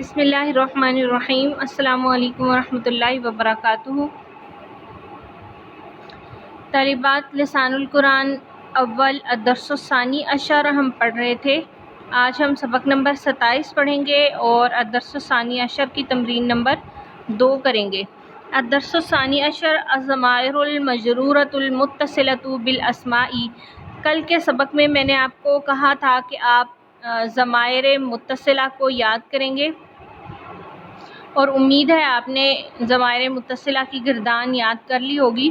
بسم اللہ الرحمن الرحیم۔ السلام علیکم ورحمۃ اللہ وبرکاتہ۔ طالبات لسان القرآن اول الدرس الثانی عشر ہم پڑھ رہے تھے۔ آج ہم سبق نمبر 27 پڑھیں گے اور الدرس الثانی عشر کی تمرین نمبر 2 کریں گے۔ الدرس الثانی عشر الضمائر المجرورۃ المتصلۃ بالاسماء۔ کل کے سبق میں نے آپ کو کہا تھا کہ آپ ضمائر متصلہ کو یاد کریں گے اور امید ہے آپ نے ضمائر متصلہ کی گردان یاد کر لی ہوگی۔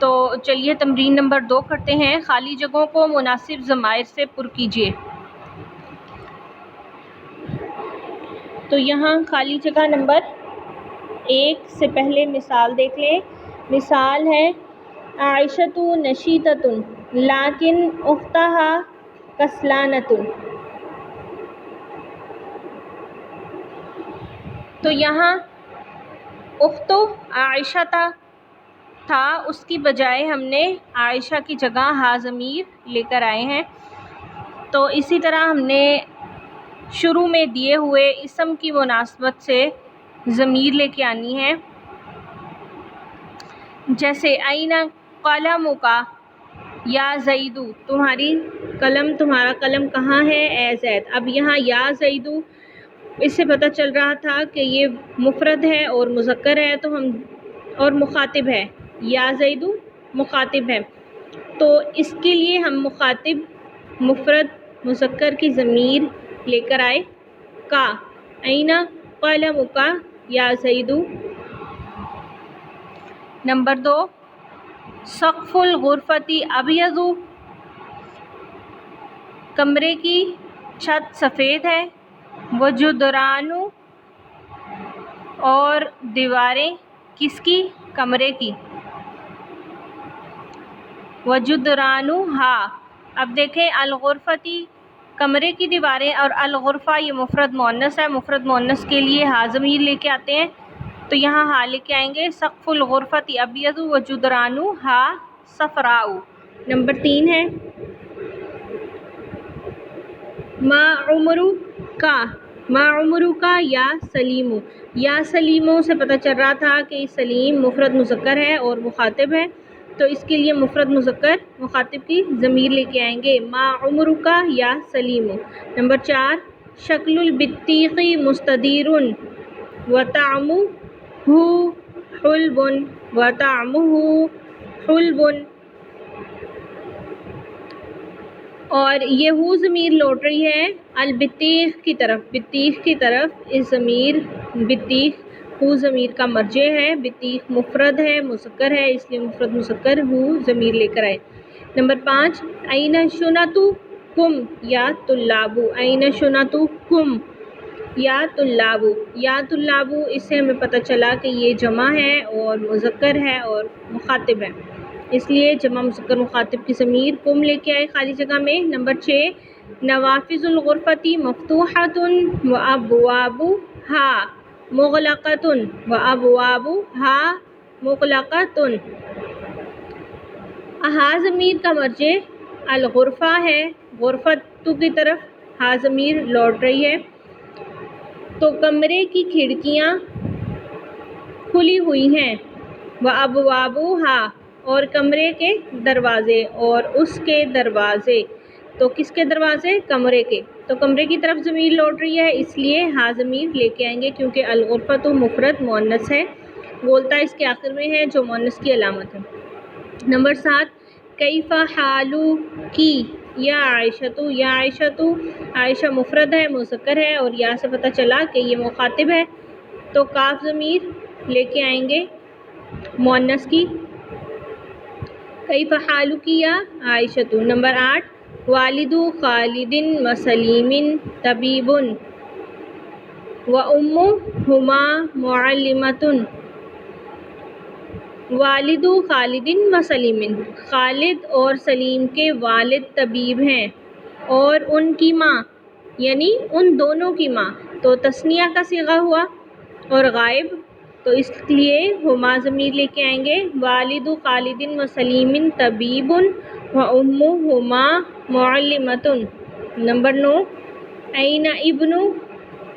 تو چلیے تمرین نمبر 2 کرتے ہیں۔ خالی جگہوں کو مناسب ضمائر سے پر کیجیے۔ تو یہاں خالی جگہ نمبر 1 سے پہلے مثال دیکھ لیں۔ مثال ہے عائشۃ نشیطۃ لیکن اختہا کسلانۃ۔ تو یہاں اختو عائشہ تھا، اس کی بجائے ہم نے عائشہ کی جگہ ہا ضمیر لے کر آئے ہیں۔ تو اسی طرح ہم نے شروع میں دیے ہوئے اسم کی مناسبت سے ضمیر لے کے آنی ہے، جیسے این قلمک یا زید، تمہارا قلم کہاں ہے اے زید۔ اب یہاں یا زید، اس سے پتہ چل رہا تھا کہ یہ مفرد ہے اور مذکر ہے اور مخاطب ہے۔ یا زید مخاطب ہے، تو اس کے لیے ہم مخاطب مفرد مذکر کی ضمیر لے کر آئے کا۔ این قلمک یا زید۔ نمبر 2 سقف الغرفۃ ابیض، کمرے کی چھت سفید ہے۔ وجدران، اور دیواریں کس کی؟ کمرے کی۔ وجدران ہا۔ اب دیکھیں الغرفتی کمرے کی دیواریں اور الغرفہ یہ مفرد مؤنث ہے، مفرد مؤنث کے لیے ہا ضمیر لے کے آتے ہیں، تو یہاں ہا لے کے آئیں گے۔ سقف الغرفۃ ابیض وجدران ہا صفراء۔ نمبر 3 ہے ما عمرک یا سلیم۔ یا سلیموں سے پتہ چل رہا تھا کہ سلیم مفرد مذکر ہے اور مخاطب ہے، تو اس کے لیے مفرد مذکر مخاطب کی ضمیر لے کے آئیں گے ما عمرک یا سلیم۔ نمبر 4 شکل البطیخ مستدیر وطعمہ حلو۔ اور یہ ہو ضمیر لوٹ رہی ہے البطیخ کی طرف، بطیخ کی طرف۔ اس ضمیر بطیخ ہو ضمیر کا مرجع ہے، بطیخ مفرد ہے مذکر ہے، اس لیے مفرد مذکر ہو ضمیر لے کر آئے۔ نمبر 5 این شنطکم یا طلاب۔ این شنطکم یا طلاب۔ یا طلاب، اس سے ہمیں پتہ چلا کہ یہ جمع ہے اور مذکر ہے اور مخاطب ہے، اس لیے جمع مذکر مخاطب کی ضمیر کم لے کے آئے خالی جگہ میں۔ نمبر 6 نوافذ الغرفۃ مفتوحۃ وابوابها مغلقۃ وابوابها مغلقۃ۔ ہا ضمیر کا مرجع الغرفہ ہے، غرفۃ کی طرف ہا ضمیر لوٹ رہی ہے، تو کمرے کی کھڑکیاں کھلی ہوئی ہیں۔ وابوابها، اور کمرے کے دروازے اور اس کے دروازے، تو کس کے دروازے؟ کمرے کے، تو کمرے کی طرف ضمیر لوٹ رہی ہے، اس لیے ہا ضمیر لے کے آئیں گے کیونکہ الغرفۃ مفرد مؤنث ہے، بولتا اس کے آخر میں ہے جو مؤنث کی علامت ہے۔ نمبر 7 کیف حالک یا عائشۃ۔ یا عائشۃ، عائشہ مفرد ہے مذکر ہے اور یا سے پتہ چلا کہ یہ مخاطب ہے، تو کاف ضمیر لے کے آئیں گے مؤنث کی، کیف حالک یا عائشۃ۔ نمبر 8 والد خالد وسلیم طبیب وامہما معلمۃ۔ والد خالد وسلیم، خالد اور سلیم کے والد طبیب ہیں اور ان کی ماں یعنی ان دونوں کی ماں، تو تثنیہ کا صیغہ ہوا اور غائب، تو اس لیے ہما ضمیر لے کے آئیں گے والد خالد وسلیم طبیب وامہما معلمۃ۔ نمبر 9 این ابن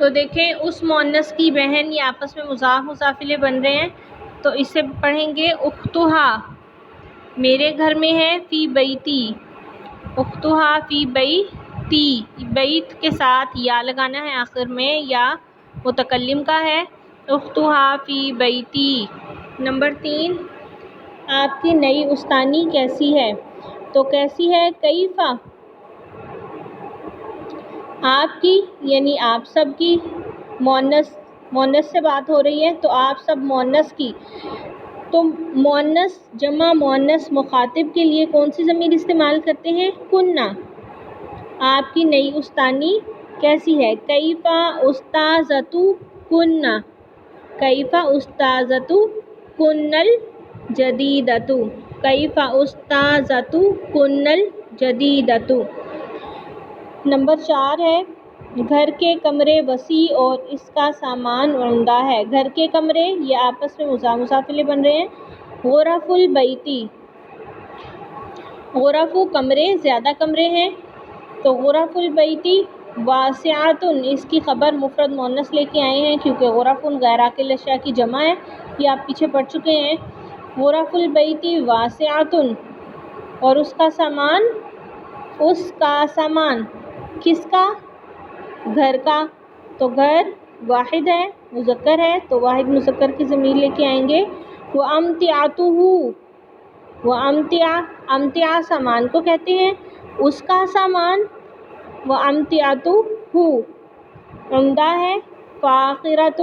تو دیکھیں اس مؤنث کی بہن یہ آپس میں مضاف مضاف الیہ بن رہے ہیں، تو اسے پڑھیں گے اختہا میرے گھر میں ہے، فی بیتی اختہا فی بیتی، بیت کے ساتھ یا لگانا ہے آخر میں، یا متکلم کا ہے، اختہا فی بیتی۔ نمبر 3، آپ کی نئی استانی کیسی ہے؟ تو کیسی ہے کیفا، آپ کی یعنی آپ سب کی، مؤنث سے بات ہو رہی ہے تو آپ سب مؤنث کی، تو مؤنث جمع مؤنث مخاطب کے لیے کون سی ضمیر استعمال کرتے ہیں؟ کننا۔ آپ کی نئی استانی کیسی ہے؟ کیفا استاذتو کننا، کیفا استاذتو کنل جدیدتو، کیفا استاذتو کنل جدیدتو۔ نمبر 4 ہے گھر کے کمرے وسیع اور اس کا سامان عمدہ ہے۔ گھر کے کمرے یہ آپس میں مضاف مضاف الیہ بن رہے ہیں، غرف البیتی، غرف کمرے زیادہ کمرے ہیں، تو غرف البیتی واسعۃ، اس کی خبر مفرد مؤنث لے کے آئے ہیں کیونکہ غرف غیر عاقل اشیاء کی جمع ہے، یہ آپ پیچھے پڑھ چکے ہیں۔ غرف البیتی واسعۃ، اور اس کا سامان، اس کا سامان کس کا؟ گھر کا، تو گھر واحد ہے مذکر ہے تو واحد مذکر کی ضمیر لے کے آئیں گے۔ وَأَمْتِعَتُهُ، امتع سامان کو کہتے ہیں، اس کا سامان، وَأَمْتِعَتُهُ عمدہ ہے، فَاخِرَةٌ،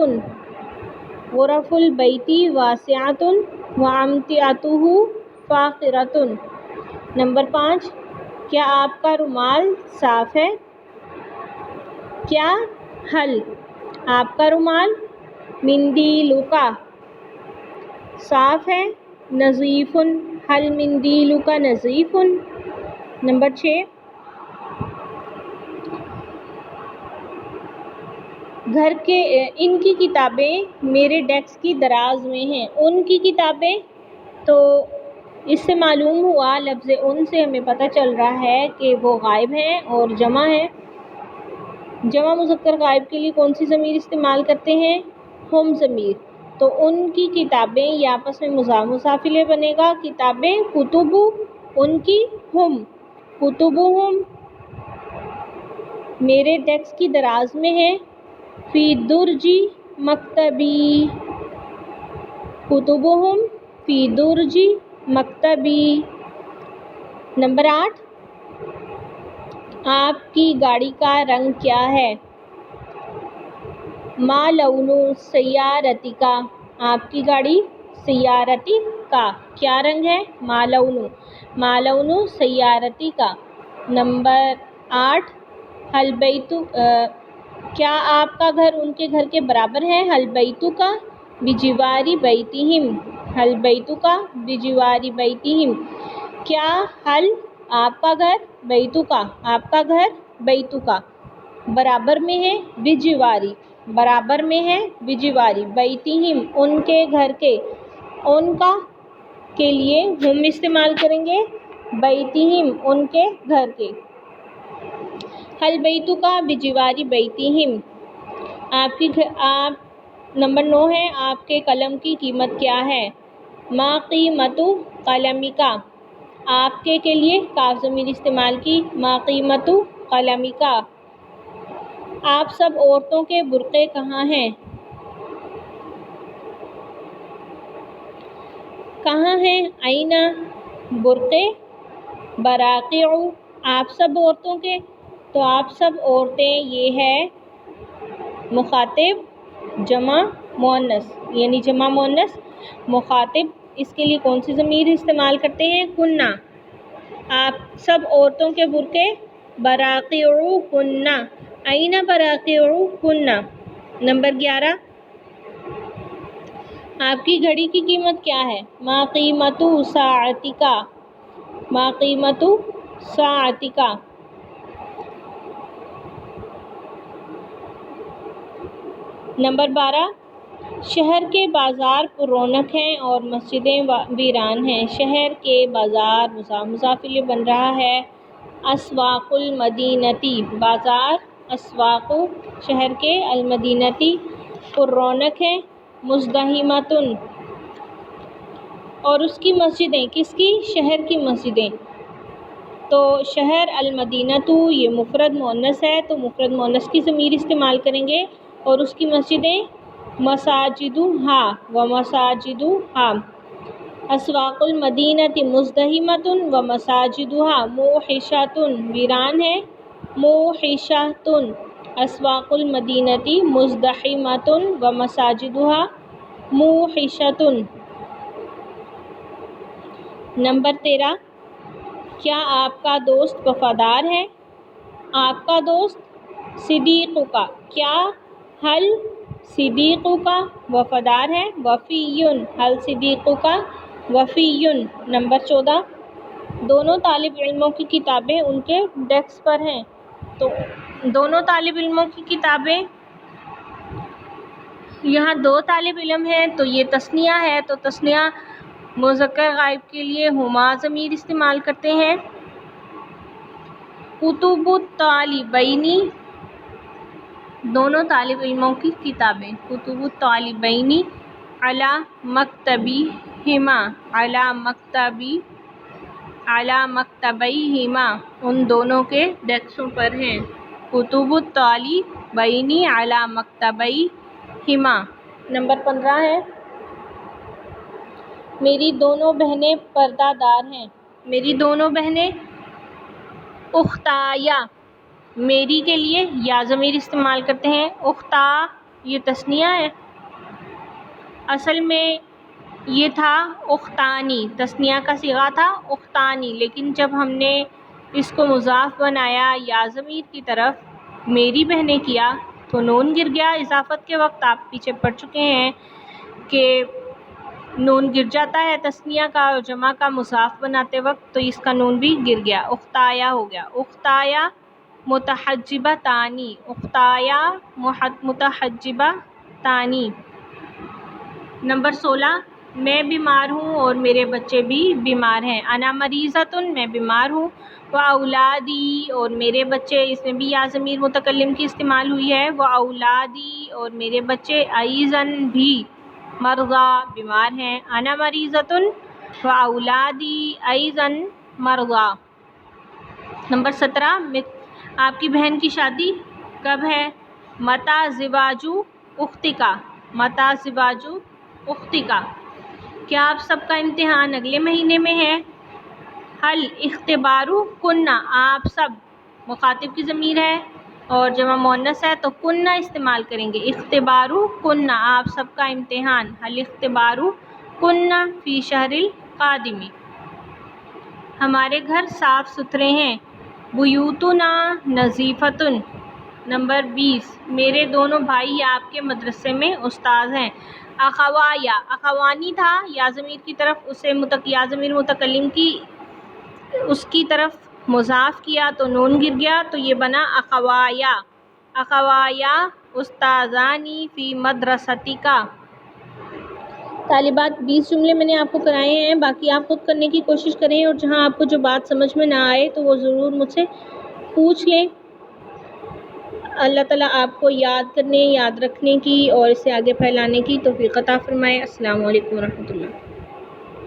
غرف البیتی واسعۃ وَأَمْتِعَتُهُ فَاخِرَةٌ۔ نمبر 5، کیا آپ کا رومال صاف ہے؟ کیا حل، آپ کا رومال، مندیلک صاف ہے، نظیف، حل مندیلک نظیف۔ نمبر 6، گھر کے ان کی کتابیں میرے ڈیسک کی دراز میں ہیں۔ ان کی کتابیں، تو اس سے معلوم ہوا، لفظ ان سے ہمیں پتہ چل رہا ہے کہ وہ غائب ہیں اور جمع ہے۔ جمع مذکر غائب کے لیے کون سی ضمیر استعمال کرتے ہیں؟ ہم ضمیر، تو ان کی کتابیں یہ آپس میں مضاف مضاف الیہ بنے گا، کتابیں کتب ان کی، ہم کتبہم میرے ڈیسک کی دراز میں ہے، فی درج مکتبی، کتبہم فی درج مکتبی۔ نمبر 8، آپ کی گاڑی کا رنگ کیا ہے؟ ما لون سیارتی کا، آپ کی گاڑی سیارتی کا کیا رنگ ہے؟ ما لون سیارتی کا۔ نمبر 8، حل بیت، کیا آپ کا گھر ان کے گھر کے برابر ہے؟ حل بیتک بجوار بیتہم، حل بیتک بجوار بیتہم، کیا حل آپ کا گھر، بیتک آپ کا گھر، بیتک برابر میں ہے، بجواری برابر میں ہے، بجواری، بیتہم ان کے گھر کے، ان کا کے لیے ہم استعمال کریں گے، بیتہم ان کے گھر کے۔ حل بیتک بجوار بیتہم، نمبر 9 ہے آپ کے قلم کی قیمت کیا ہے؟ ما قیمت قلمک، آپ کے لیے کاف ضمیر استعمال کی، ما قیمت قلمک۔ آپ سب عورتوں کے برقعے کہاں ہیں؟ کہاں ہیں؟ این برقعے، براقع آپ سب عورتوں کے، تو آپ سب عورتیں یہ ہے مخاطب جمع مؤنث، یعنی جمع مؤنث مخاطب، اس کے لیے کون سی ضمیر استعمال کرتے ہیں؟ کننا۔ آپ سب عورتوں کے برقعے، براقعکن، این براقعکن۔ نمبر 11، آپ کی گھڑی کی قیمت کیا ہے؟ ما قیمت ساعتک، ما قیمت ساعتک۔ نمبر 12، شہر کے بازار پر رونق ہیں اور مسجدیں ویران ہیں۔ شہر کے بازار مضاف مضاف الیہ بن رہا ہے، اسواق المدینتی بازار اسواقو شہر کے، المدینتی پر رونق ہے، مزدحمۃن اور اس کی مسجدیں، کس کی؟ شہر کی مسجدیں۔ تو شہر المدینہ یہ مفرد مؤنث ہے تو مفرد مؤنث کی ضمیر استعمال کریں گے، اور اس کی مسجدیں مساجدہا و مساجدہا۔ اسواق المدینہ مزدحمۃ و مساجدہا موحشۃ ویران ہے، موحشۃ۔ اسواق المدینہ مزدحمۃ و مساجدہا موحشۃ۔ نمبر 13، کیا آپ کا دوست وفادار ہے؟ آپ کا دوست صدیقک، کیا حل صدیقک وفادار ہے؟ وفیٌ، حل صدیقک وفیٌ۔ نمبر 14، دونوں طالب علموں کی کتابیں ان کے ڈیسک پر ہیں، تو دونوں طالب علموں کی کتابیں، یہاں دو طالب علم ہیں تو یہ تثنیہ ہے، تو تثنیہ مذکر غائب کے لیے ہما ضمیر استعمال کرتے ہیں۔ کتب الطالبین، دونوں طالب علموں کی کتابیں، کتب الطالبین علی مکتبیہما، علی مکتبیہما، ان دونوں کے ڈیسکوں پر ہیں۔ کتب الطالبین علی مکتبیہما۔ نمبر 15 ہے، میری دونوں بہنیں پردہ دار ہیں۔ میری دونوں بہنیں، اختایا، میری کے لیے یا ضمیر استعمال کرتے ہیں، اختا یہ تثنیہ ہے، اصل میں یہ تھا اختانی، تثنیہ کا صیغہ تھا اختانی، لیکن جب ہم نے اس کو مضاف بنایا یا ضمیر کی طرف میری بہنیں کیا تو نون گر گیا۔ اضافت کے وقت آپ پیچھے پڑھ چکے ہیں کہ نون گر جاتا ہے تثنیہ کا اور جمع کا مضاف بناتے وقت، تو اس کا نون بھی گر گیا، اختایا ہو گیا۔ اختایا متحجبتانی، اختایا متحجبتانی۔ نمبر 16، میں بیمار ہوں اور میرے بچے بھی بیمار ہیں۔ انا مریضۃ، میں بیمار ہوں، و اولادی اور میرے بچے، اس میں بھی یا ضمیر متکلم کی استعمال ہوئی ہے، و اولادی اور میرے بچے، ایضاً بھی، مرضی بیمار ہیں۔ انا مریضۃ و اولادی ایضاً مرضی۔ نمبر 17، آپ کی بہن کی شادی کب ہے؟ متی زواج اختک، متی زواج اختک، کیا آپ سب کا امتحان اگلے مہینے میں ہے؟ حل اختبار کن، آپ سب، مخاطب کی ضمیر ہے اور جمع مؤنث ہے تو کن استعمال کریں گے، اختبار کن، آپ سب کا امتحان، حل اختبار کن فی شہر القادم۔ ہمارے گھر صاف ستھرے ہیں، بیوتنا نظیفۃ۔ نمبر 20، میرے دونوں بھائی آپ کے مدرسے میں استاد ہیں۔ اخوایا، اخوانی تھا، یا ضمیر کی طرف اسے یا ضمیر متکلم کی اس کی طرف مضاف کیا تو نون گر گیا تو یہ بنا اخوایا، اخوایا استاذانی فی مدرستک۔ طالبات 20 جملے میں نے آپ کو کرائے ہیں، باقی آپ خود کرنے کی کوشش کریں، اور جہاں آپ کو جو بات سمجھ میں نہ آئے تو وہ ضرور مجھ سے پوچھ لیں۔ اللہ تعالیٰ آپ کو یاد کرنے، یاد رکھنے کی اور اسے آگے پھیلانے کی توفیق عطا فرمائے۔ السلام علیکم ورحمۃ اللہ۔